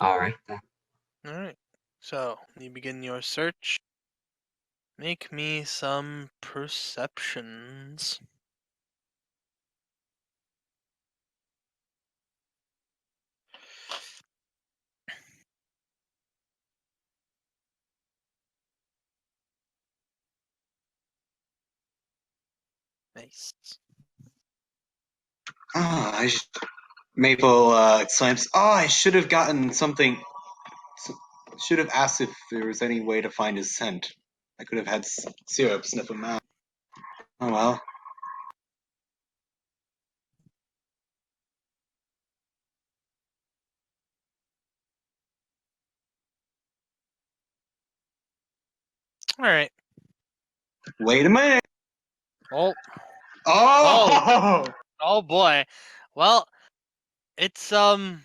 Alright then. Alright. So, you begin your search. Make me some perceptions. Nice. Ah, Maple exclaims, I should have gotten something. Should have asked if there was any way to find his scent. I could have had syrup sniff him out. Oh well. Alright. Wait a minute. Oh. Oh! Oh boy. Well, it's well,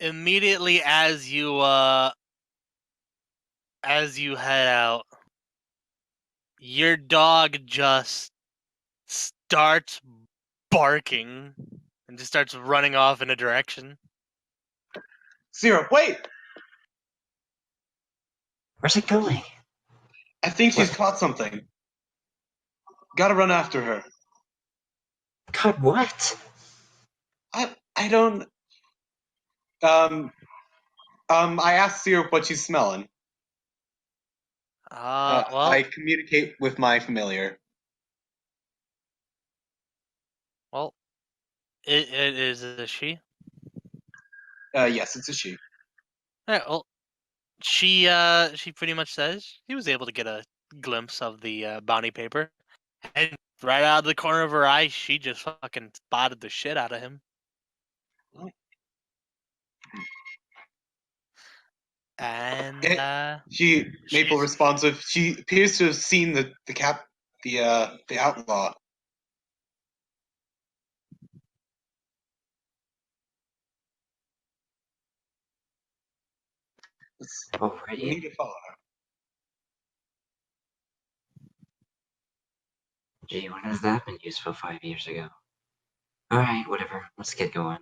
immediately as you head out, your dog just starts barking and just starts running off in a direction. Syrup, wait! Where's it going? I think she's caught something. Gotta run after her. God, what? I don't. I asked Syrup what she's smelling. Well, I communicate with my familiar. well, it is a she. Yes, it's a she. Alright, well, she pretty much says she was able to get a glimpse of the bounty paper, and right out of the corner of her eye, she just fucking spotted the shit out of him. And Maple she's responsive. She appears to have seen the outlaw. We Already? need to follow her. Gee, when has that been useful 5 years ago? Alright, whatever. Let's get going.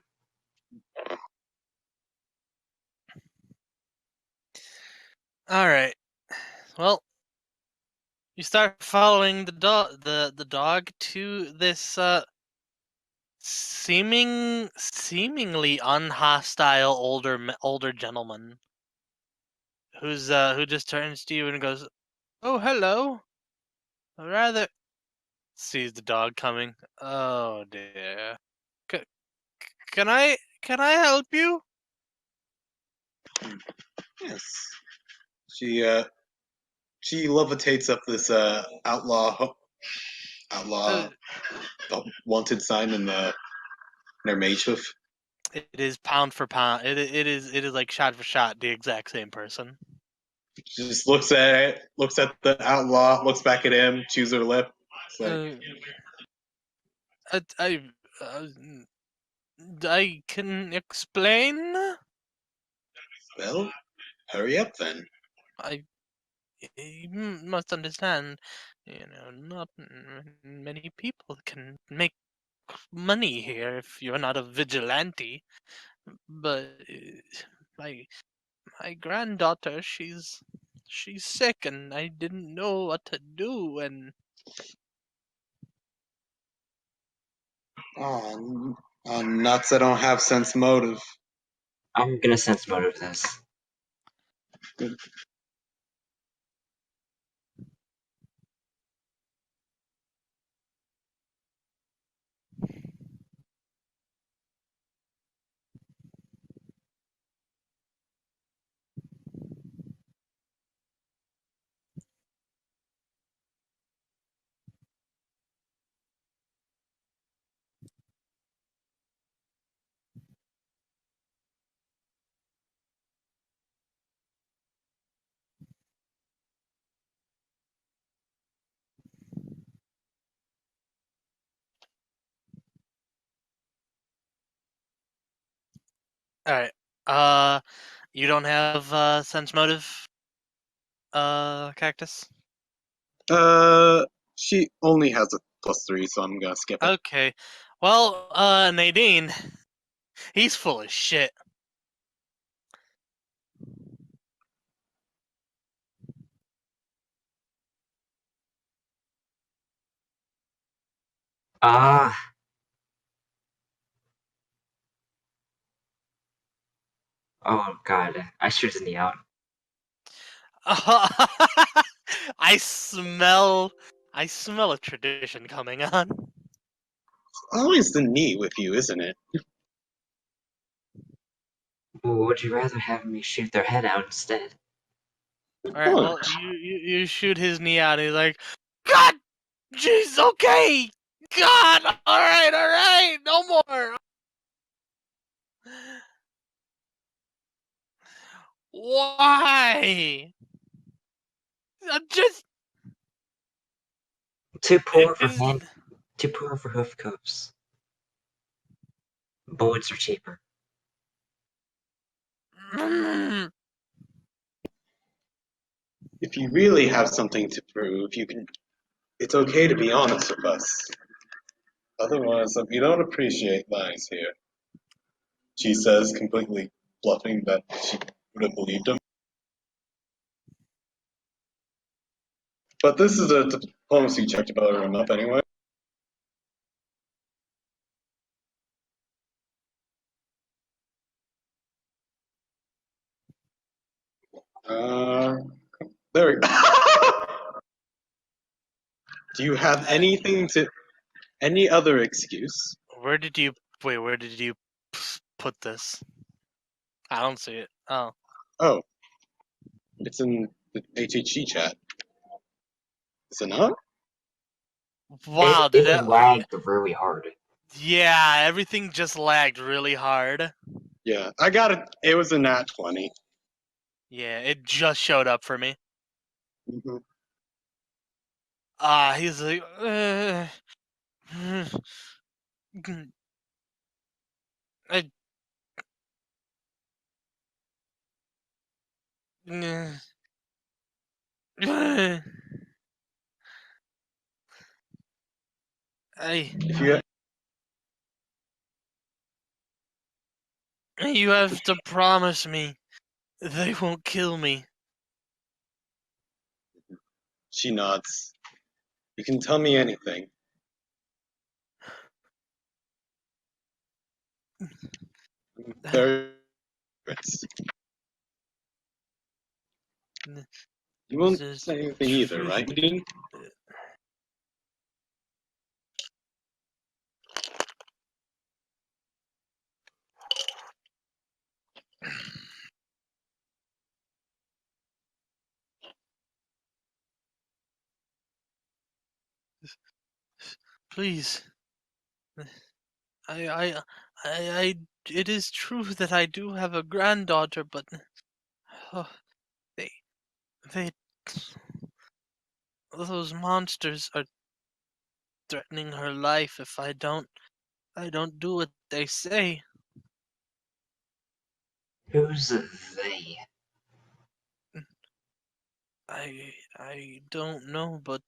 all right. Well, you start following the dog to this seemingly unhostile older gentleman who just turns to you and goes, "Oh, hello." Rather sees the dog coming. Oh dear. C- can I help you? Yes. She levitates up this outlaw Uh, wanted sign in their mage hoof. it is pound for pound. It is like shot for shot the exact same person. She just looks at it, looks at the outlaw, looks back at him, chews her lip. It's like, Uh, I uh, I can explain. well, hurry up then. I You must understand. Not many people can make money here if you're not a vigilante. But my my granddaughter, she's sick, and I didn't know what to do. And Oh, nuts! I don't have sense motive. I'm gonna sense motive this. all right, you don't have sense motive, cactus. Uh, she only has a +3, so I'm gonna skip it. Okay. Well, Nadine, he's full of shit. Ah, oh god, I shoot in the out. I smell a tradition coming on. Always the knee with you, isn't it? Well, would you rather have me shoot their head out instead? Alright, well, you shoot his knee out, and he's like, God! Jeez, okay! God! Alright, no more! Why? I'm just... Too It poor for is... hand, too poor for hoof cuffs. Bullets are cheaper. If you really have something to prove, you can. It's okay to be honest with us. Otherwise, we don't appreciate lies here. She says, completely bluffing that she would have believed him. But this is a diplomacy check to butter him up anyway. Uh, there we go. Do you have any other excuse? Where did you... Wait, where did you put this? I don't see it. Oh. Oh, it's in the HHG chat. Is it not? Wow, did It it... lagged really hard. Yeah, everything just lagged really hard. Yeah, I got it. It was a nat 20. Yeah, it just showed up for me. Mm-hmm. He's like, I, I, If you you have to promise me they won't kill me. She nods. You can tell me anything. There. You This won't is say anything either, truth. right, Dean? Please, I, I, I, it is true that I do have a granddaughter, but oh, they, they, those monsters are threatening her life if I don't do what they say. Who's they? I don't know, but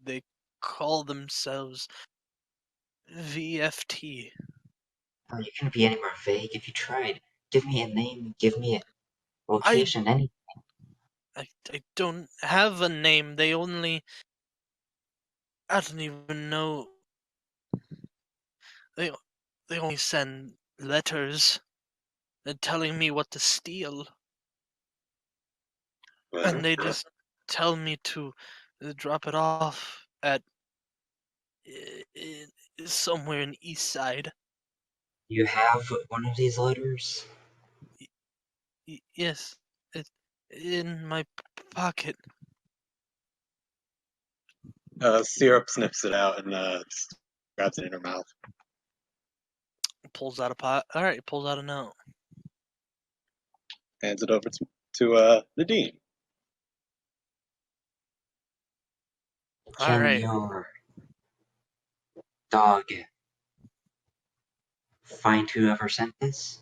they call themselves VFT. Oh, you couldn't be any more vague if you tried. Give me a name, give me a I, location, any. I don't have a name. I don't even know. They they only send letters telling me what to steal, Well, and they just tell me to drop it off at somewhere in East Side. You have one of these letters? Yes, it in my pocket. Syrup sniffs it out and grabs it in her mouth. Pulls out a pot. All right, pulls out a note. Hands it over to the dean. All Can right. your dog find whoever sent this?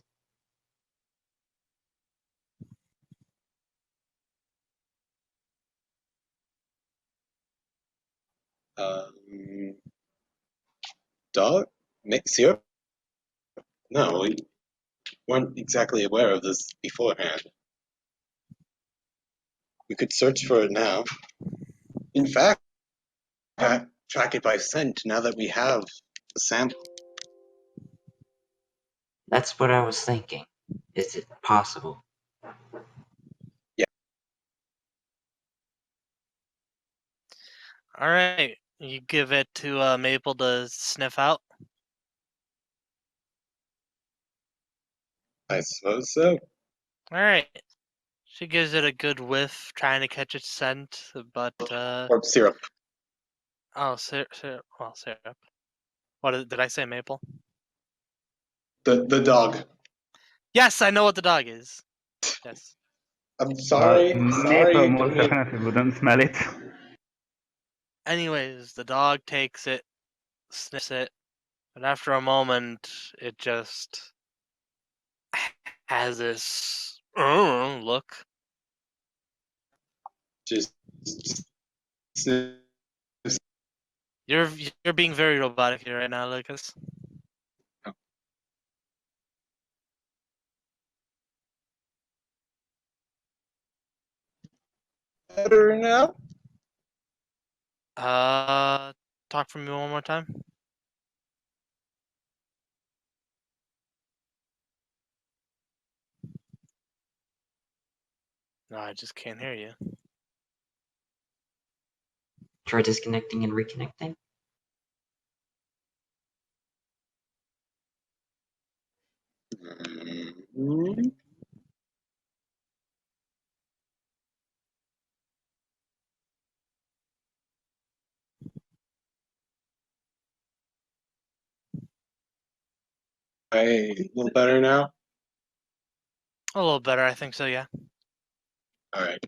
Um, Dog? Syrup? No, we weren't exactly aware of this beforehand. We could search for it now. In fact, track it by scent now that we have a sample. That's what I was thinking. Is it possible? Yeah, All right, you give it to Maple to sniff out. I suppose so. All right, she gives it a good whiff, trying to catch its scent, but Or syrup. oh, syrup. Well, syrup. Did I say Maple? The dog. Yes, I know what the dog is. Yes. I'm Well, sorry. Maple Sorry. most Didn't mean. definitely wouldn't smell it. Anyways, the dog takes it, sniffs it, but after a moment, it just has this look. Just You're being very robotic here right now, Lucas. better now. Talk for me one more time. No, I just can't hear you. Try disconnecting and reconnecting? Mhm. Hey, a little better now. A little better, I think so. Yeah. All right.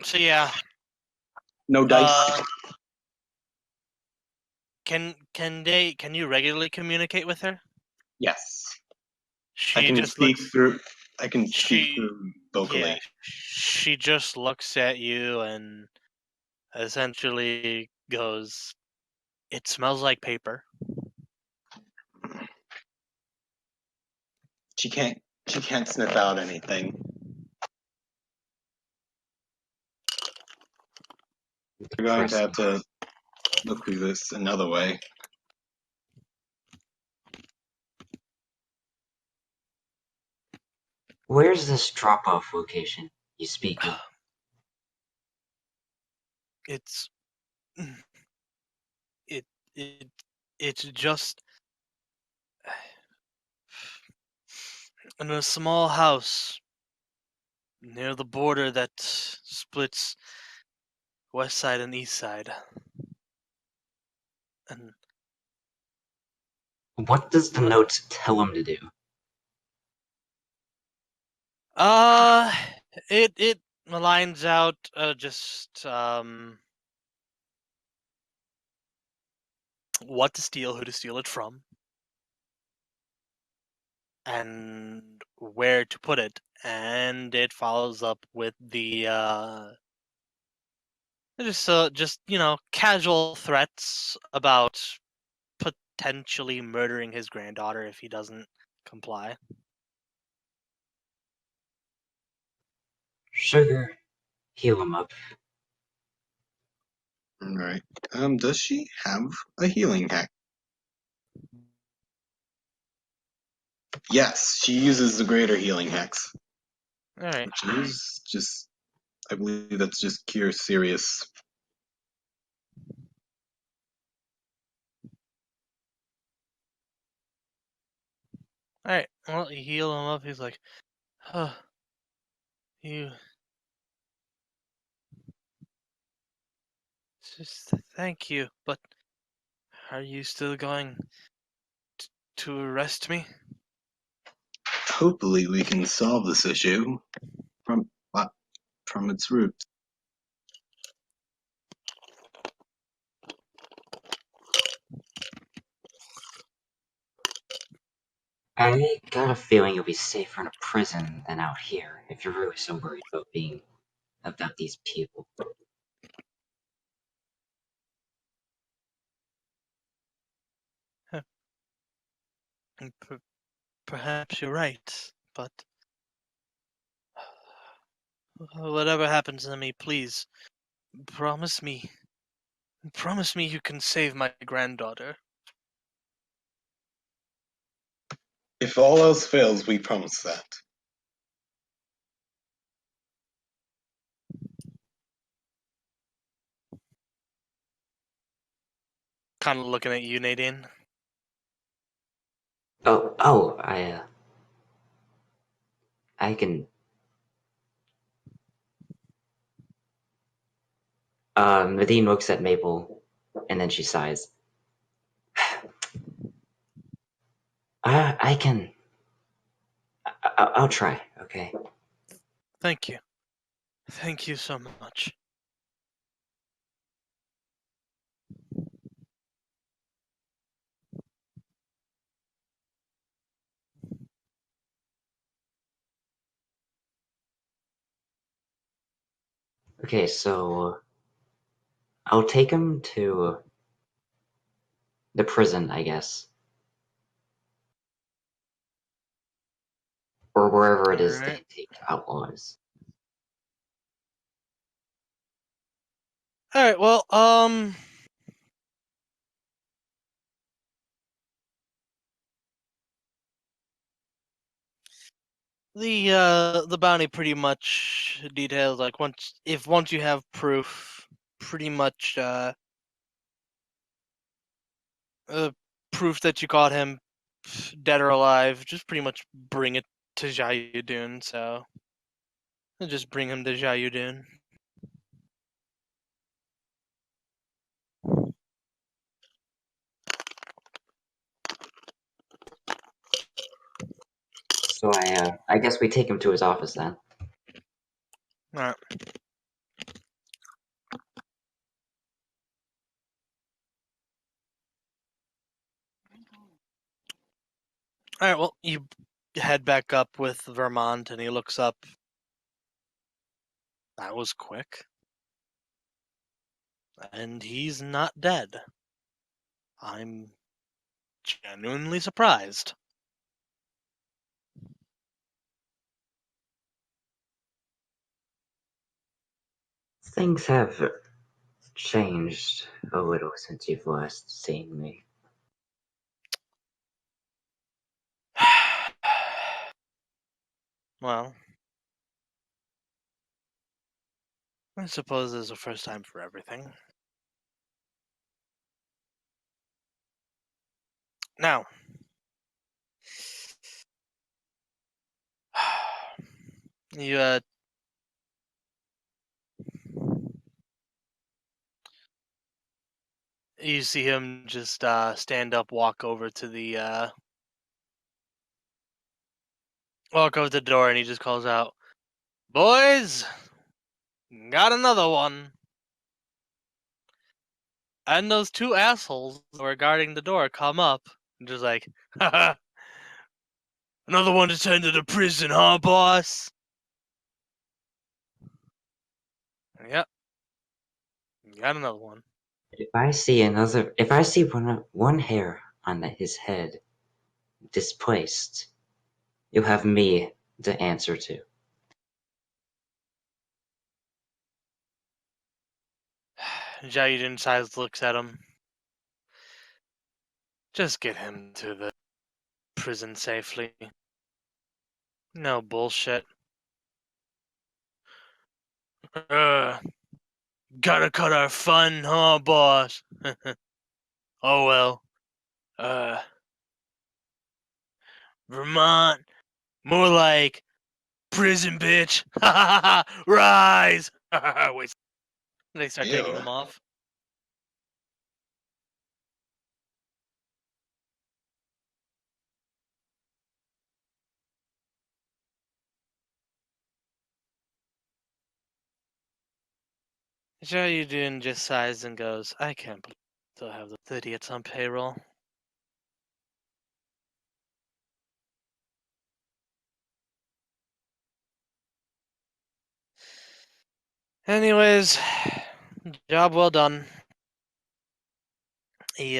So yeah. No dice. Can you regularly communicate with her? Yes. I She can just speak looks. through. I can speak She through vocally. Yeah. She just looks at you and essentially goes, "It smells like paper." She can't. She can't sniff out anything. We're going to have Depressing. to look through this another way. Where's this drop-off location you speak of? It's it it it's just in a small house near the border that splits west side and east side. And What does the what? note tell him to do? Uh, it lines out just what to steal, who to steal it from, and where to put it, and it follows up with the just casual threats about potentially murdering his granddaughter if he doesn't comply. Sugar, heal him up. All right. Does she have a healing hack? Yes, she uses the greater healing hacks. All right. Which is just. I believe that's just cure serious. All right. Well, you heal him up. He's like, "Oh, you just thank you, but are you still going to arrest me?" Hopefully, we can solve this issue from from its roots. I got a feeling you'll be safer in a prison than out here if you're really so worried about these people. Perhaps you're right, but whatever happens to me, please promise me. Promise me you can save my granddaughter. If all else fails, we promise that. Kind of looking at you, Nadine. Oh, I can. Nadine looks at Maple, and then she sighs. I can. I'll try. Okay. Thank you. Thank you so much. Okay, so I'll take him to the prison, I guess, or wherever it is Alright. they take outlaws. Alright, well, the bounty pretty much details like once you have proof, pretty much uh proof that you caught him dead or alive, just pretty much bring it to Jayudun, so I'll just bring him to Jayudun. So I guess we take him to his office then. Alright. Alright, well, you head back up with Vermont and he looks up. That was quick. And he's not dead. I'm genuinely surprised. Things have changed a little since you've last seen me. Well, I suppose there's a first time for everything. Now, you you see him just stand up, walk over to the door, and he just calls out, "Boys, got another one." And those two assholes who are guarding the door come up and just like, "Haha, another one to send to the prison, huh, boss?" Yep, got another one. If I see one hair on his head displaced, you'll have me to answer to. Jayden size looks at him. Just get him to the prison safely. No bullshit. Uh, gotta cut our fun, huh, boss? Oh well. Uh, Vermont, more like prison, bitch. Ha ha ha! Rise! Wait. They start taking Ew. them off. Jayden just sighs and goes, "I can't believe I still have the idiots on payroll." Anyways, job well done. He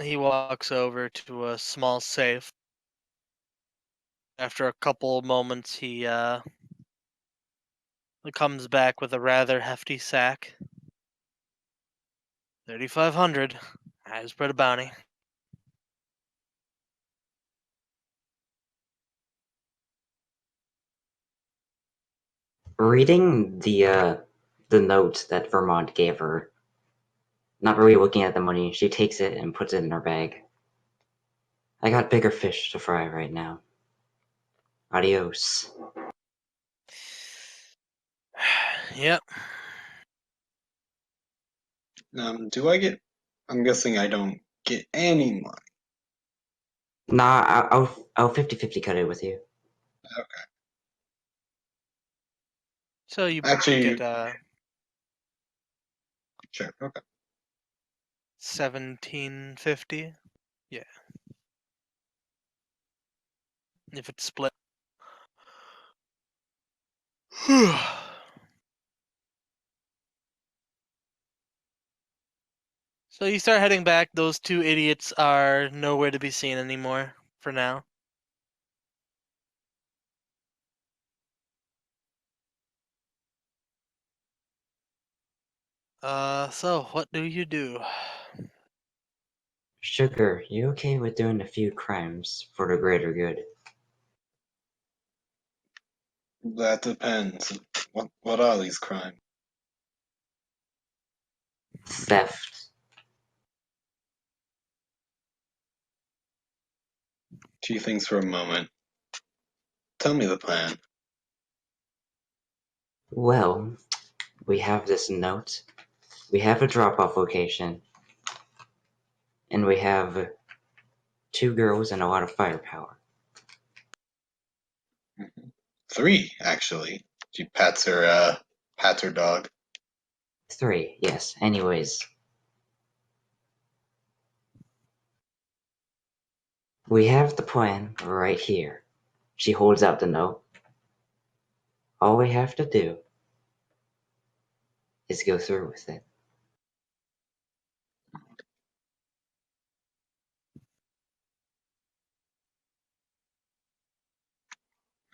He walks over to a small safe. After a couple moments, he comes back with a rather hefty sack. 3,500 as per the bounty. Reading the note that Vermont gave her, not really looking at the money, she takes it and puts it in her bag. I got bigger fish to fry right now. Adios. Yep. Do I get? I'm guessing I don't get any money. Nah, I'll 50-50 cut it with you. Okay. So you Actually, get sure. Okay. 1750. Yeah. If it's split. So you start heading back. Those two idiots are nowhere to be seen anymore for now. So what do you do? Sugar, you okay with doing a few crimes for the greater good? That depends. What are these crimes? Theft. She thinks for a moment. Tell me the plan. Well, we have this note, we have a drop-off location, and we have two girls and a lot of firepower. Mhm. Three, actually. She pats her dog. Three, yes. Anyways, we have the plan right here. She holds out the note. All we have to do is go through with it.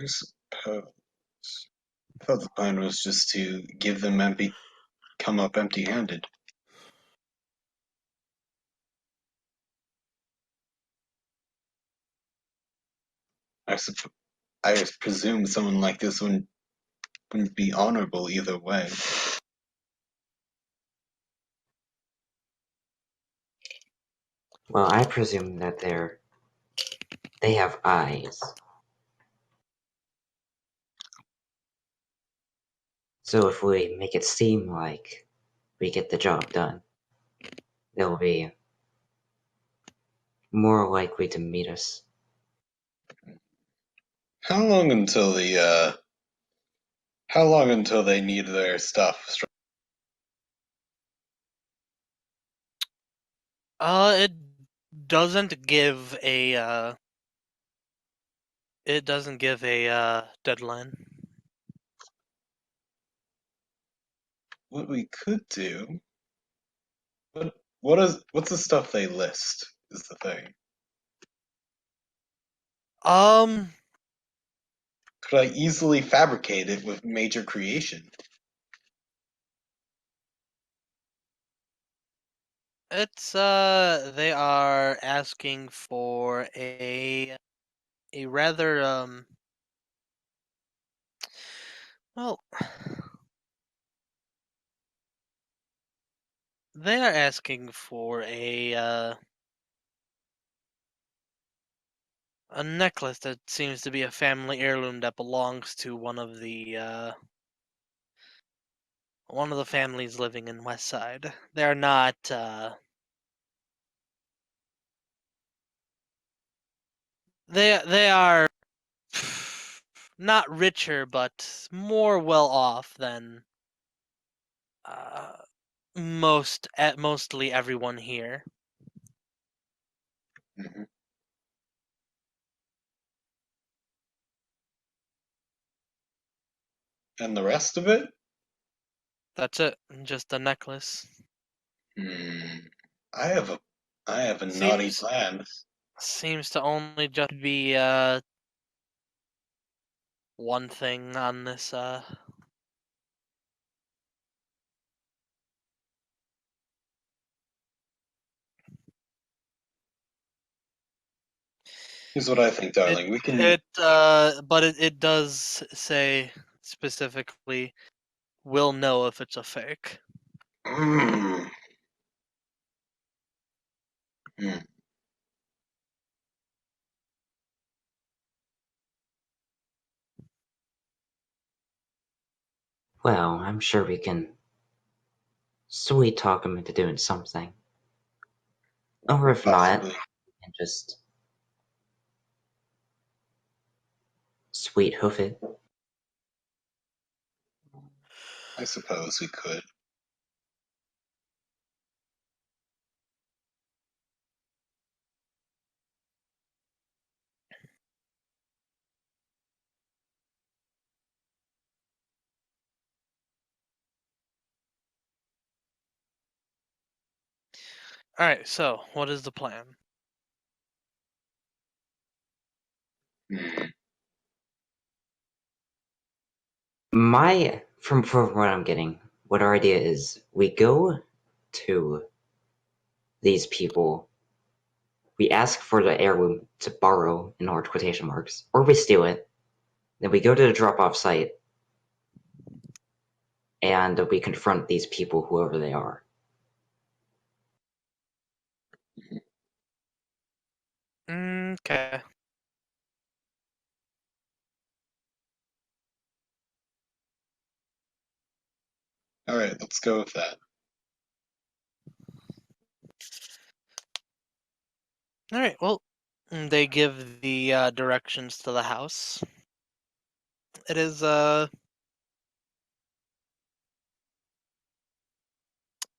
I suppose. I thought the plan was just to give them come up empty-handed. I supp- I presume someone like this wouldn't be honorable either way. Well, I presume that they have eyes. So if we make it seem like we get the job done, they'll be more likely to meet us. How long until how long until they need their stuff? It doesn't give a deadline. What we could do. What's the stuff they list? Is the thing. Um, Could I easily fabricate it with major creation? it's they are asking for a rather well, they are asking for a necklace that seems to be a family heirloom that belongs to one of the families living in West Side. They're not they are not richer but more well off than uh mostly everyone here. Hmm. And the rest of it? That's it. Just a necklace. Hmm. I have I have a naughty plan. Seems to only just be one thing on this Here's what I think, darling. We can. but it does say specifically, we'll know if it's a fake. Mm. Mm. Well, I'm sure we can sweet talk him into doing something. Or if not, Possibly. we can just sweet hoof it. I suppose we could. All right, so what is the plan? Mm. From what I'm getting, what our idea is, we go to these people, we ask for the heirloom to borrow in large quotation marks, or we steal it. Then we go to the drop-off site, and we confront these people, whoever they are. Okay. All right, let's go with that. All right. Well, they give the directions to the house. It is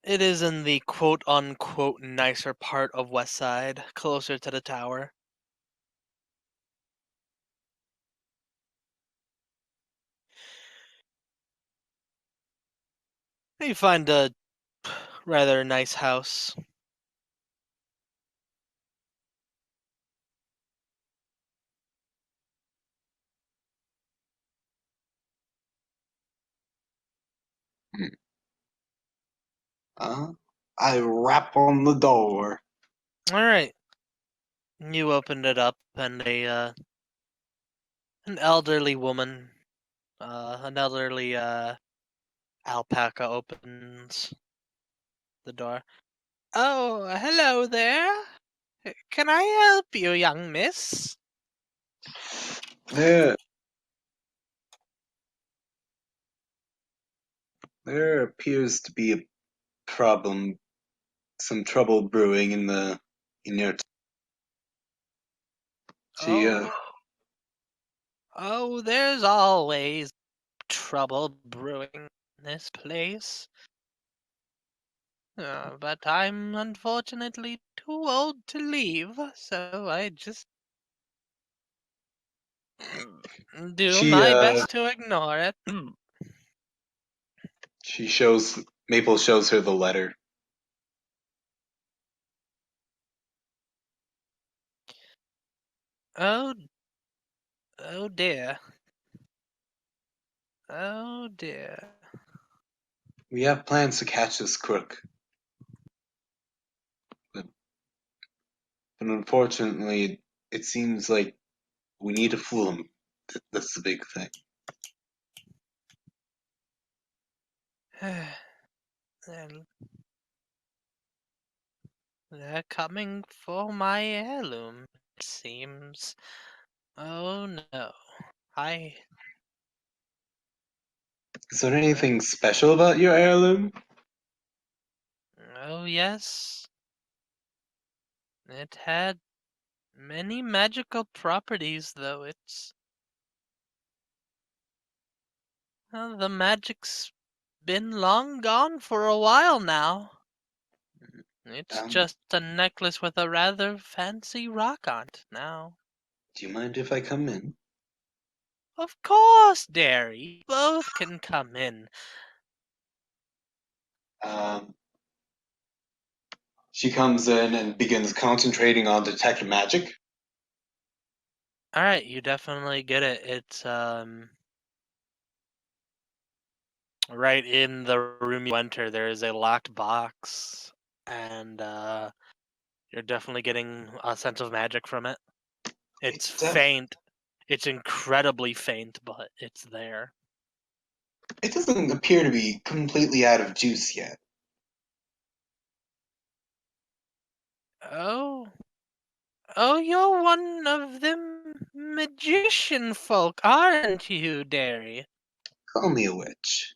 it is in the quote unquote nicer part of West Side, closer to the tower. You find a rather nice house. Mm. I rap on the door. All right. You opened it up, and an elderly woman, an elderly alpaca opens the door. Oh, hello there. Can I help you, young miss? There, there appears to be a problem, some trouble brewing in your. She, Oh, oh, there's always trouble brewing in this place. But I'm unfortunately too old to leave, so I just do she, my best to ignore it. she shows Maple shows her the letter. Oh, oh dear. Oh dear. We have plans to catch this crook, but, but unfortunately, it seems like we need to fool him. That's the big thing. They're, they're coming for my heirloom, it seems. Oh no. I. Is there anything special about your heirloom? Oh yes. It had many magical properties, though it's. Well, the magic's been long gone for a while now. It's Um, just a necklace with a rather fancy rock on it now. do you mind if I come in? Of course, Derry. Both can come in. Um, She comes in and begins concentrating on detect magic. All right, you definitely get it. It's right in the room you enter. There is a locked box, and you're definitely getting a sense of magic from it. It's faint. It's incredibly faint, but it's there. It doesn't appear to be completely out of juice yet. Oh, oh, you're one of them magician folk, aren't you, Derry? Call me a witch.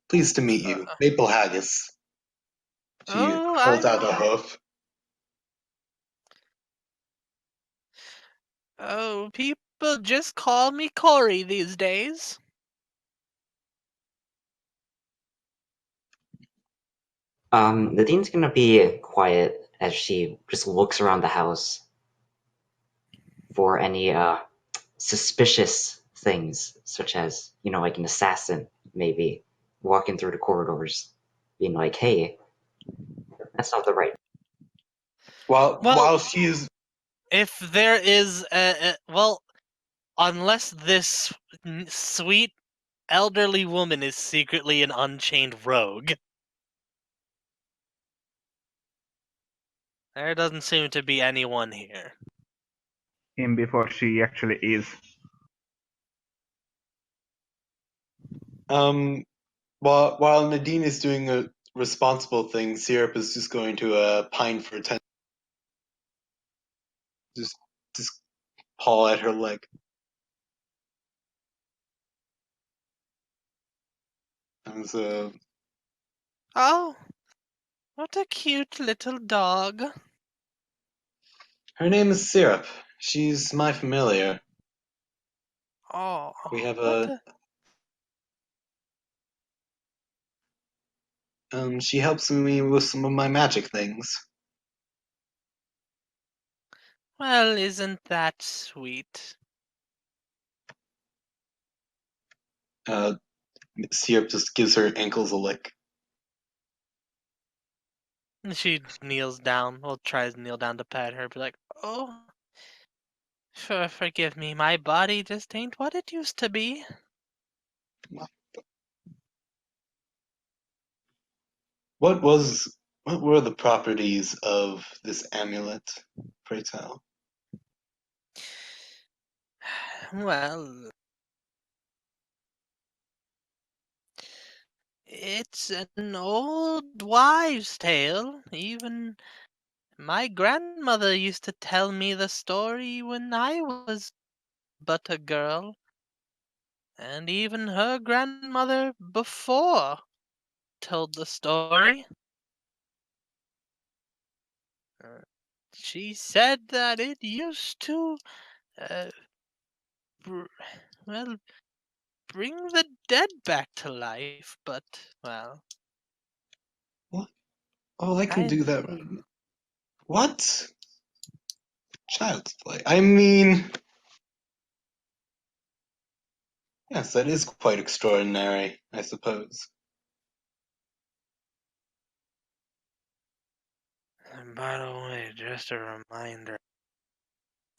Pleased to meet Uh, you. Maple Haggis. She oh, holds out a hoof. Oh, people just call me Corey these days. Nadine's gonna be quiet as she just looks around the house for any suspicious things, such as, like an assassin maybe walking through the corridors, being like, "Hey, that's not the right." While Well, while she's if there is well, unless this sweet elderly woman is secretly an unchained rogue, there doesn't seem to be anyone here. Him before she actually is. while Nadine is doing a responsible thing, Syrup is just going to pine for attention. Just paw at her leg. And so, Oh, what a cute little dog. her name is Syrup. She's my familiar. Oh, We have what a a... she helps me with some of my magic things. Well, isn't that sweet? Uh, Syrup just gives her ankles a lick. She kneels down, well, tries to kneel down to pat her, be like, oh, forgive me, my body just ain't what it used to be. What were the properties of this amulet, pray tell? Well, it's an old wives' tale. Even my grandmother used to tell me the story when I was but a girl. And even her grandmother before told the story. Uh, She said that it used to, uh, br- well, bring the dead back to life, but, well, What? Oh, I can I do that right now. What? Child's play. I mean, yes, that is quite extraordinary, I suppose. And by the way, just a reminder,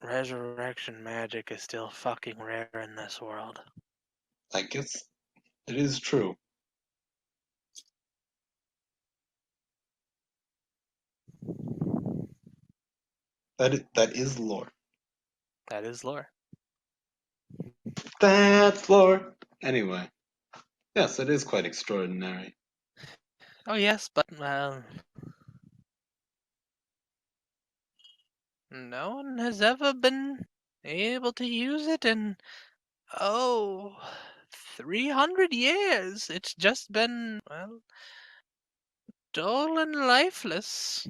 resurrection magic is still fucking rare in this world. I guess it is true. That is lore. That is lore. That's lore. Anyway, yes, it is quite extraordinary. Oh yes, but, well, no one has ever been able to use it in, oh, 300 years. It's just been, well, dull and lifeless.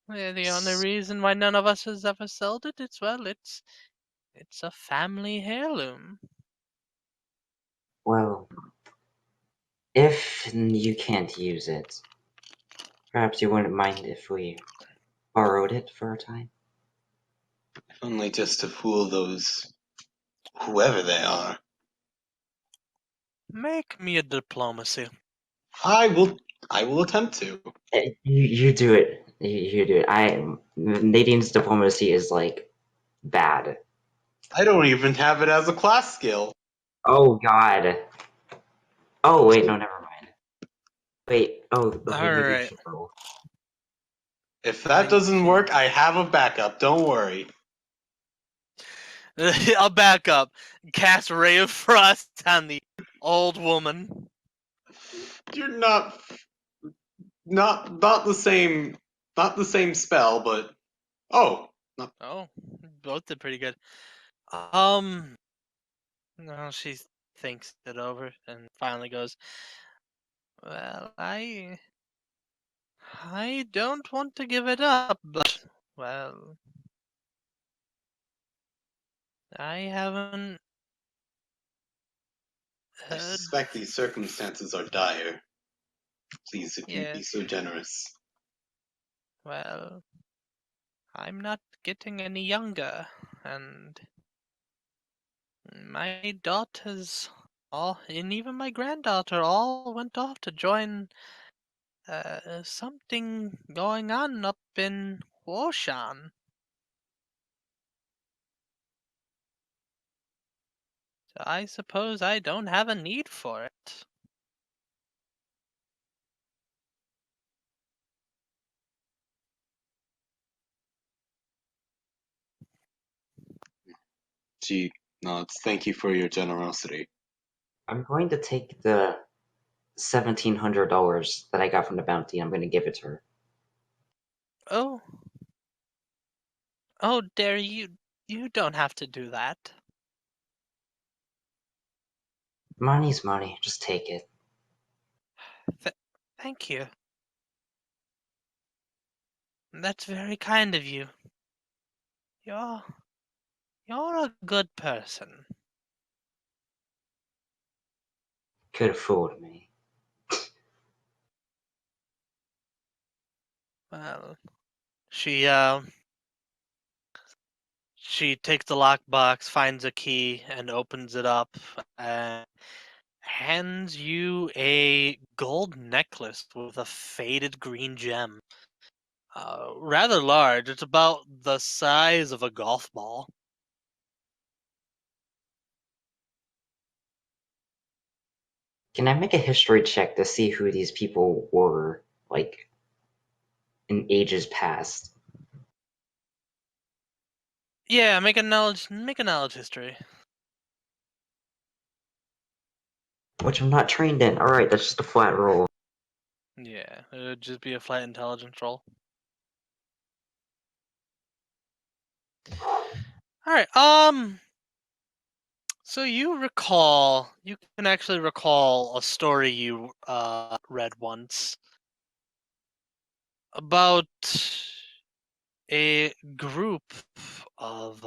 The only reason why none of us has ever sold it, it's a family heirloom. Well, if you can't use it, perhaps you wouldn't mind if we borrowed it for a time. Only just to fool those whoever they are. Make me a diplomacy. I will. I will attempt to. You do it. You do it. Nadine's diplomacy is like bad. I don't even have it as a class skill. Oh God. Oh wait, no, never mind. Wait. Oh, okay, maybe you Alright. should roll. If that doesn't 19. work, I have a backup. Don't worry. I'll back up. Cast Ray of Frost on the old woman. You're not the same spell, but oh, Oh, both did pretty good. No, she thinks it over and finally goes, "Well, I don't want to give it up, but well, I haven't I heard. suspect these circumstances are dire. Please, if you'd be Yes, so generous. well, I'm not getting any younger, and my daughters all, and even my granddaughter, all went off to join something going on up in Huoshan. So I suppose I don't have a need for it." She nods. Thank you for your generosity. I'm going to take the $1,700 that I got from the bounty. I'm going to give it to her. Oh, oh, dare you! You don't have to do that. Money's money. Just take it. Th- Thank you. That's very kind of you. You're you're a good person. Could have fooled me. Well, she takes the lockbox, finds a key, and opens it up, and hands you a gold necklace with a faded green gem. Rather large. It's about the size of a golf ball. Can I make a history check to see who these people were, like, in ages past? Yeah, make a knowledge history. Which I'm not trained in. Alright, that's just a flat roll. Yeah, it would just be a flat intelligence roll. All right. So you can actually recall a story you read once about a group of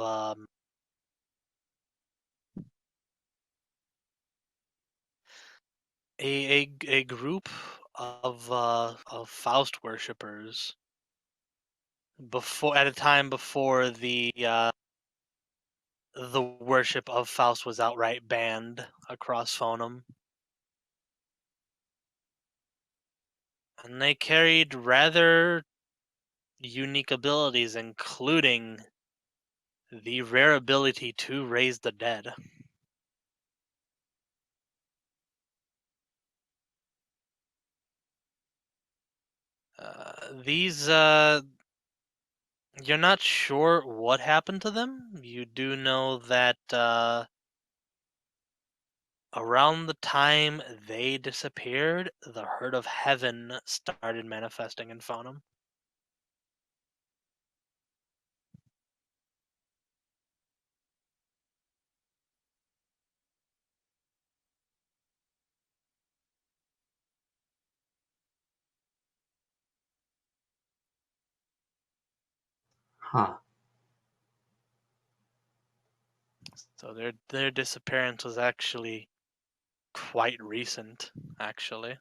a group of Faust worshippers before at a time before the worship of Faust was outright banned across Fonum. And they carried rather unique abilities, including the rare ability to raise the dead. These, you're not sure what happened to them. You do know that around the time they disappeared, the Herd of Heaven started manifesting in Fonum. Huh. So their disappearance was actually quite recent, actually.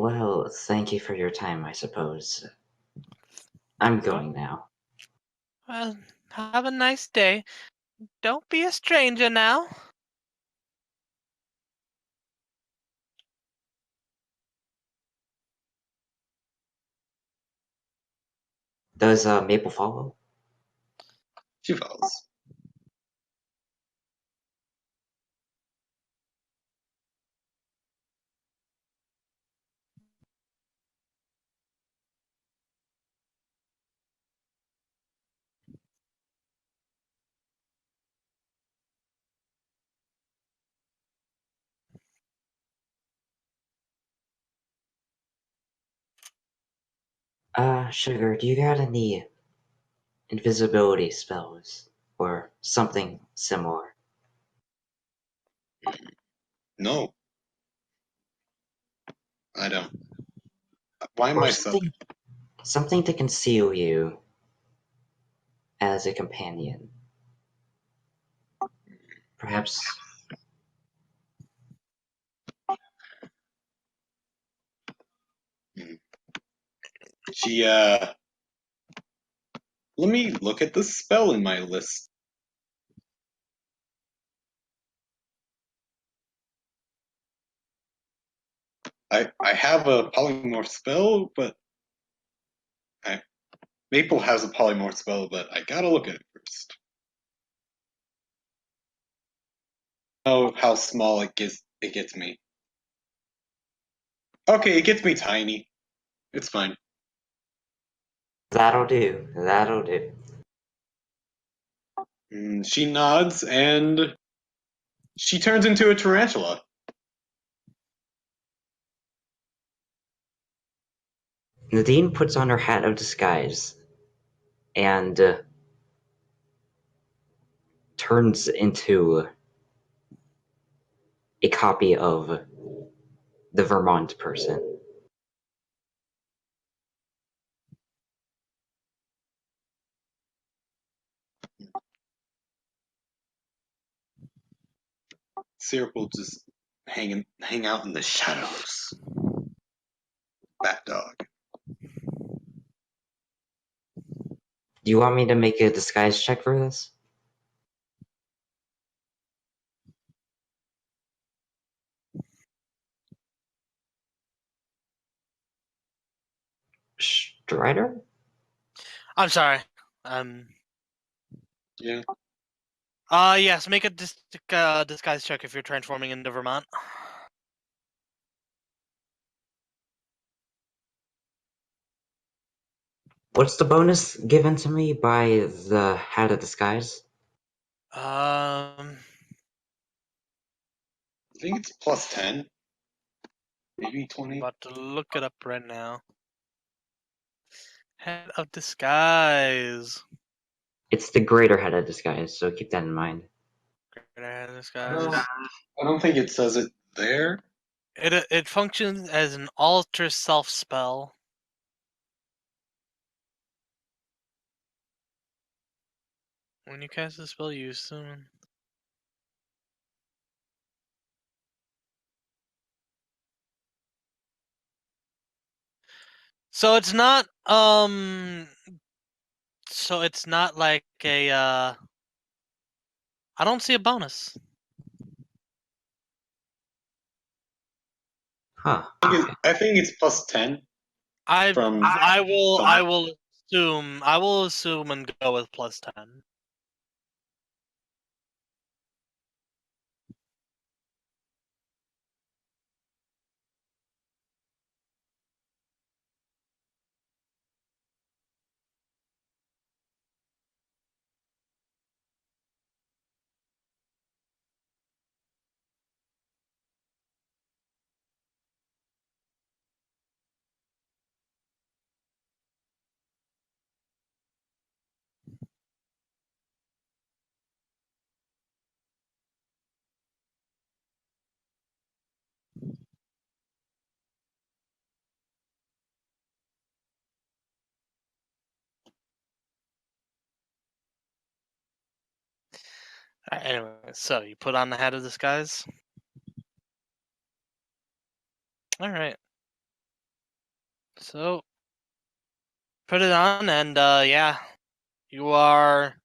Well, thank you for your time, I suppose. I'm going now. Well, have a nice day. Don't be a stranger now. Does Maple follow? She follows. Sugar, do you got any invisibility spells or something similar? No, I don't. Why am Or I so? something to conceal you as a companion? Perhaps. Hmm. She Let me look at the spell in my list. I have a polymorph spell, but Maple has a polymorph spell, but I gotta look at it first. Oh, how small it gets me. Okay, it gets me tiny. It's fine. That'll do. That'll do. She nods and she turns into a tarantula. Nadine puts on her hat of disguise and turns into a copy of the Vermont person. Syrup will just hang out in the shadows. Bat dog. Do you want me to make a disguise check for this? Strider? I'm sorry. Yeah. Yes, make a disguise check if you're transforming into Vermont. What's the bonus given to me by the hat of disguise? Um, I think it's plus 10. Maybe I'm 20. about to look it up right now. Head of disguise. It's the greater hat of disguise, so keep that in mind. Head of No, disguise. I don't think it says it there. It functions as an alter self spell. When you cast the spell, you assume. So it's not So it's not like a I don't see a bonus. Huh. I think it's plus 10 I from I will some. I will assume and go with plus 10. Anyway, so you put on the hat of disguise. All right. So put it on, and yeah, you are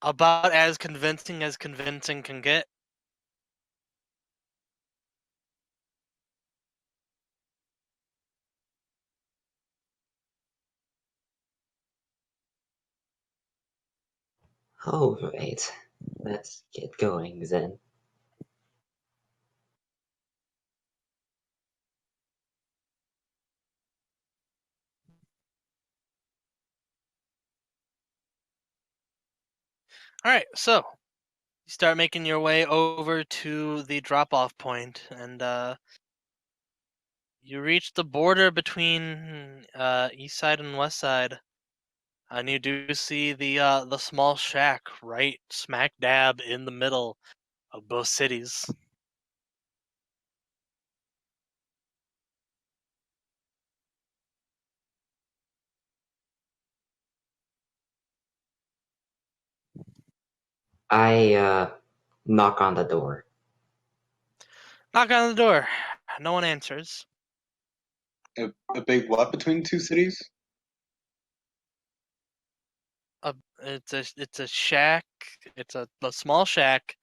about as convincing can get. Oh, right. Let's get going then. All right, so you start making your way over to the drop-off point, and you reach the border between east side and west side, and you do see the small shack right smack dab in the middle of both cities. I knock on the door. Knock on the door. No one answers. A big what between two cities? It's a shack. It's a small shack.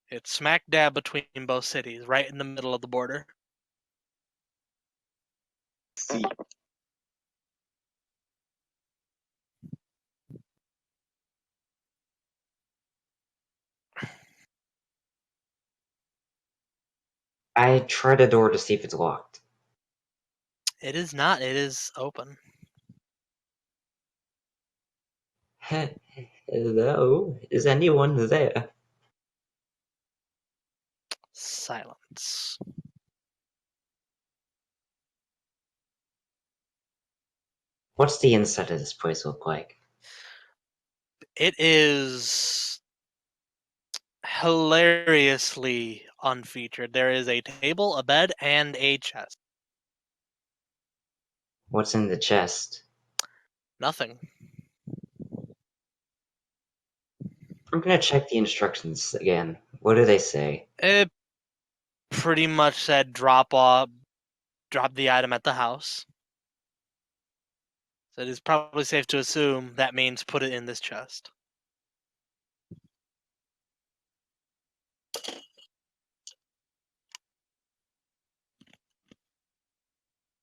It's smack dab between both cities, right in the middle of the border. See. I try the door to see if it's locked. It is not. It is open. Hello? Is anyone there? Silence. What's the inside of this place look like? It is hilariously unfeatured. There is a table, a bed, and a chest. What's in the chest? Nothing. I'm gonna check the instructions again. What do they say? It pretty much said drop the item at the house. So it is probably safe to assume that means put it in this chest.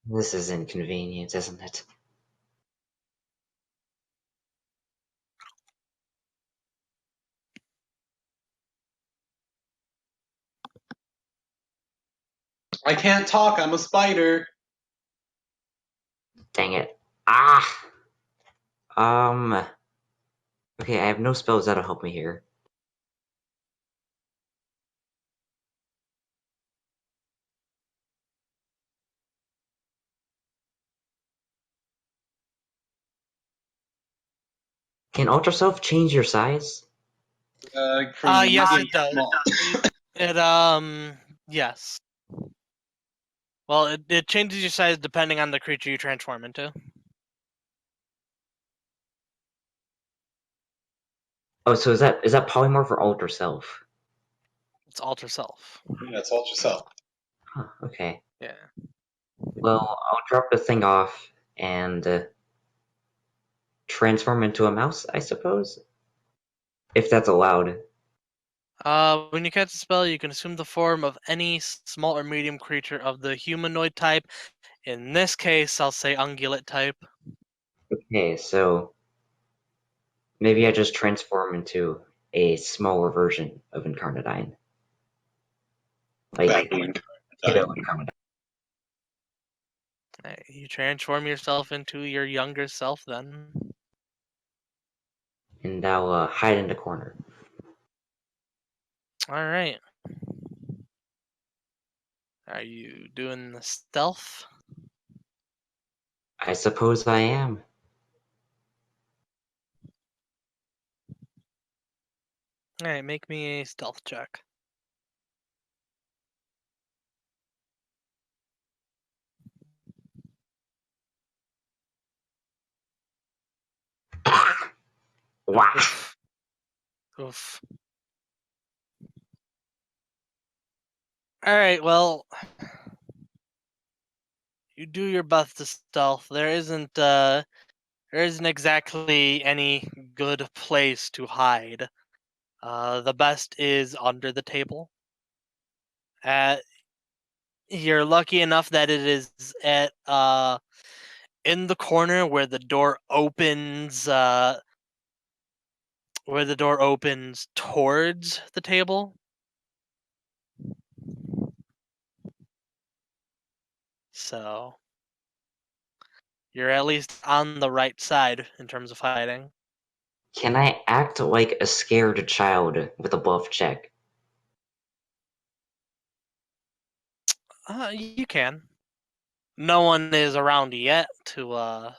This is inconvenient, isn't it? I can't talk. I'm a spider. Dang it. Ah! Um. Okay, I have no spells that'll help me here. Can Ultra Self change your size? From Yes, medium it to does. small. Yes. Well, it changes your size depending on the creature you transform into. Oh, so is that polymorph or Ultra Self? It's alter self. That's ultra self. Huh, okay. Yeah. Well, I'll drop the thing off and transform into a mouse, I suppose? If that's allowed. When you cast a spell, you can assume the form of any small or medium creature of the humanoid type. In this case, I'll say ungulate type. Okay, so maybe I just transform into a smaller version of Incarnadine. Like, Badly Kiddo incarnate. Incarnadine. You transform yourself into your younger self then. And I'll hide in the corner. Alright. Are you doing the stealth? I suppose I am. Alright, make me a stealth check. Whack! Oof. Oof. Alright, well, You do your best to stealth. There isn't exactly any good place to hide. The best is under the table. You're lucky enough that it is at in the corner where the door opens towards the table. So you're at least on the right side in terms of hiding. Can I act like a scared child with a bluff check? You can. No one is around yet to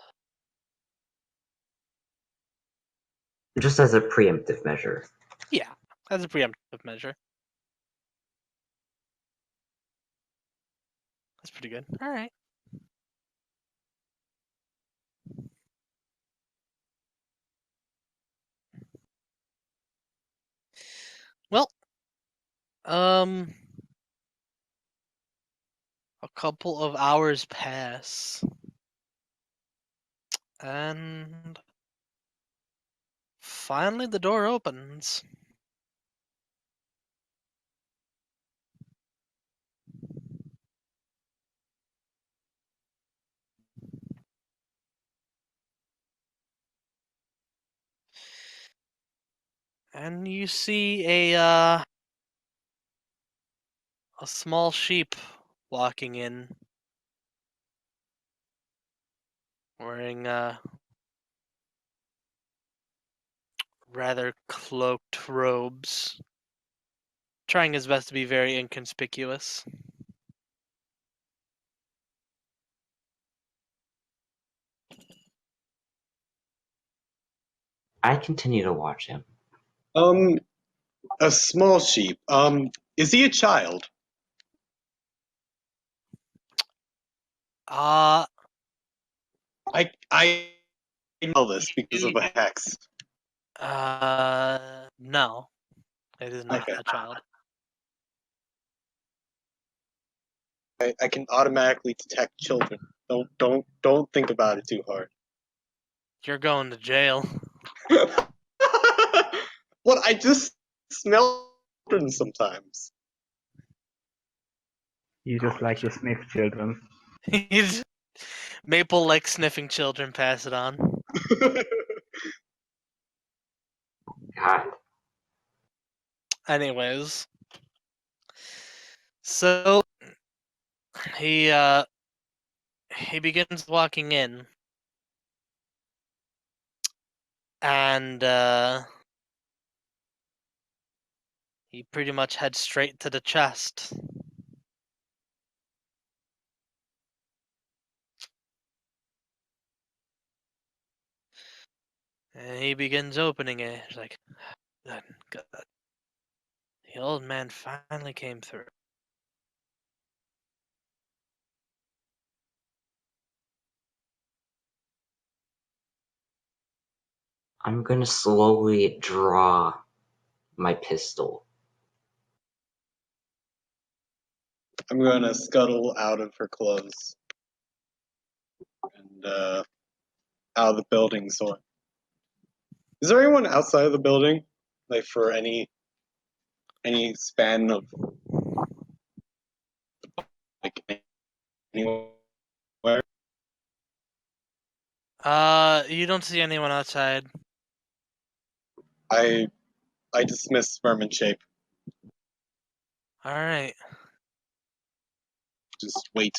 Just as a preemptive measure. yeah, as a preemptive measure. That's pretty good. All right. Well, a couple of hours pass, and finally the door opens. And you see a small sheep walking in, wearing rather cloaked robes, trying his best to be very inconspicuous. I continue to watch him. A small sheep. Is he a child? Uh, I know this because of a hex. no, it is not Okay. a child. I can automatically detect children. Don't think about it too hard. You're going to jail. What? I just smell children sometimes. You just like to sniff children. Maple likes sniffing children. Pass it on. God. Anyways, so he begins walking in, and he pretty much heads straight to the chest. And he begins opening it. He's like, good, good. The old man finally came through. I'm gonna slowly draw my pistol. I'm gonna scuttle out of her clothes and out of the building. So, is there anyone outside of the building, like for any span of like anywhere? You don't see anyone outside. I I dismiss vermin shape. All right. Just wait.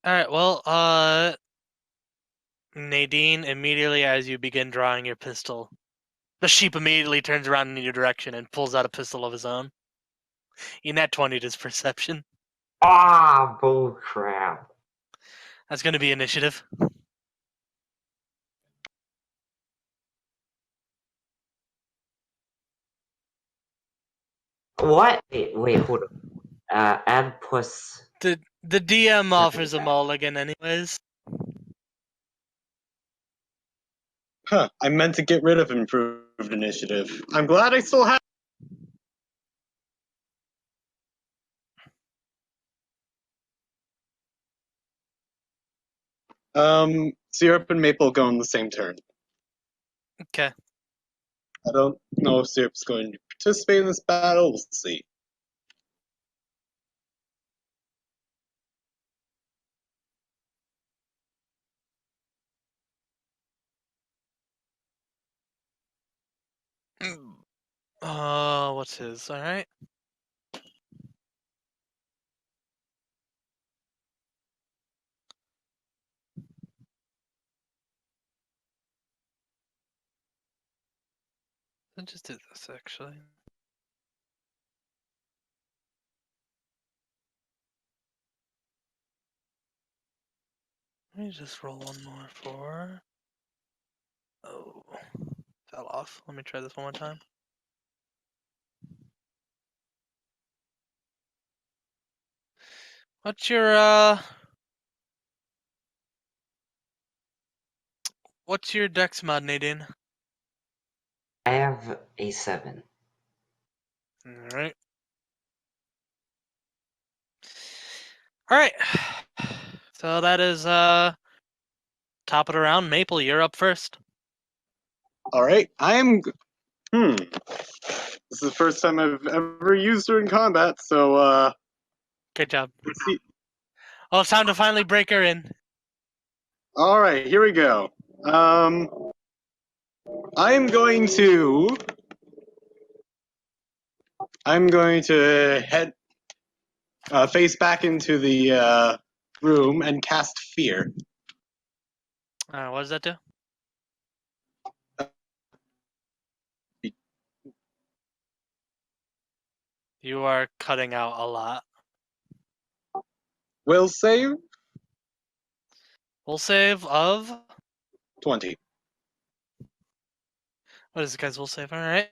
All right. Well, Nadine, immediately as you begin drawing your pistol, the sheep immediately turns around in your direction and pulls out a pistol of his own. You net 20 to his perception. Ah, bull crap. That's going to be initiative. What? Wait, hold on. Add plus. The DM offers a mulligan, anyways. Huh, I meant to get rid of improved initiative. I'm glad I still have. Syrup and Maple go on the same turn. Okay. I don't know if Syrup's going to participate in this battle. We'll see. What's his? All right. I just did this actually. Let me just roll one more for. Oh, fell off. Let me try this one more time. What's your dex mod, Nadine? I have a 7. All right. All right. So that is top of the round. Maple, you're up first. All right, This is the first time I've ever used her in combat, so Good job. let's see. Well, it's time to finally break her in. All right, here we go. I'm going to head face back into the room and cast Fear. What does that do? You are cutting out a lot. Will save Full save of 20. what is the guy's will save? All right.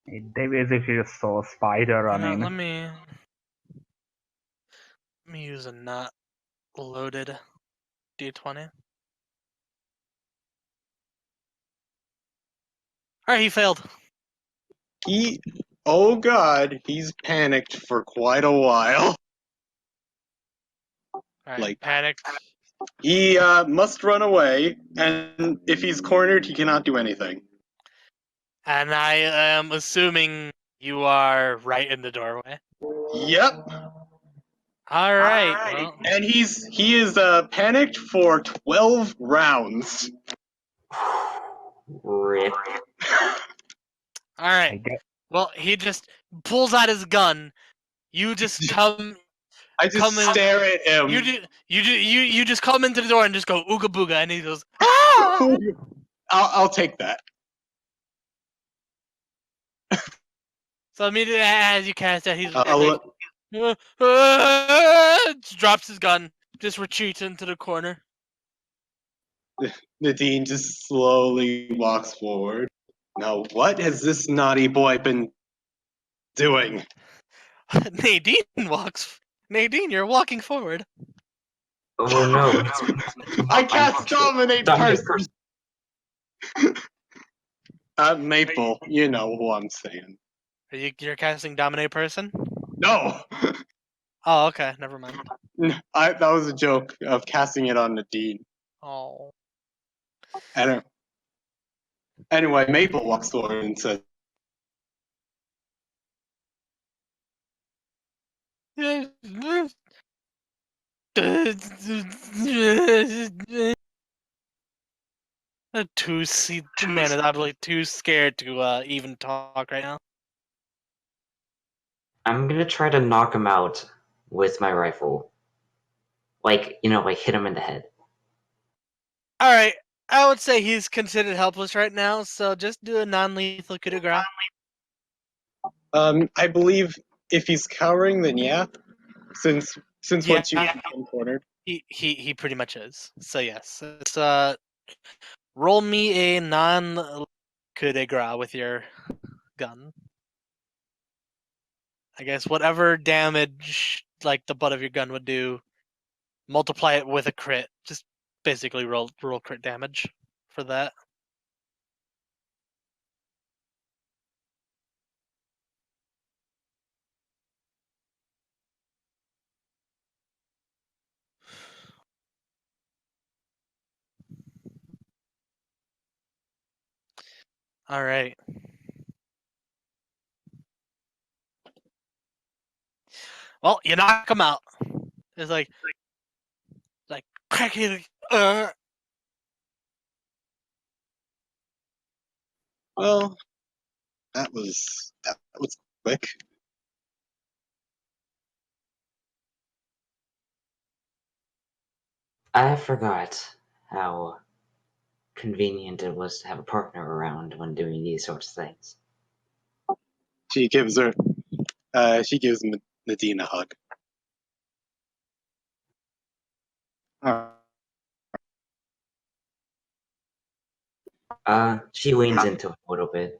They basically just saw a spider running. Let me use a not loaded d20. All right, he failed. Oh god, he's panicked for quite a while. All right, Like, panicked. he must run away, and if he's cornered, he cannot do anything. And I am assuming you are right in the doorway. Yep. All right. Well, And he is panicked for 12 rounds. Rip. all right. I guess Well, he just pulls out his gun. You just come I just come in. stare at him. You just come into the door and just go ooga booga, and he goes ah. I'll take that. So immediately as you cast that, he's I'll, just drops his gun, just retreats into the corner. Nadine just slowly walks forward. Now, what has this naughty boy been doing? Nadine, you're walking forward. Oh no. I cast dominate Dominate person. Maple, you know who I'm saying. You're casting dominate person? No, Oh, okay, never mind. that was a joke of casting it on Nadine. Oh. Anyway, Maple walks forward and says, Man is obviously too scared to even talk right now. I'm gonna try to knock him out with my rifle. Like, like hit him in the head. All right, I would say he's considered helpless right now, so just do a non-lethal coup de grace. I believe if he's cowering, then yeah. Since Yeah. once you become cornered. He pretty much is. So yes, it's roll me a non coup de grace with your gun. I guess whatever damage like the butt of your gun would do, multiply it with a crit. Just basically roll crit damage for that. All right. Well, you knock him out. It's like cracking. Well, that was quick. I forgot how convenient it was to have a partner around when doing these sorts of things. She gives Nadine a hug. She leans into it a little bit.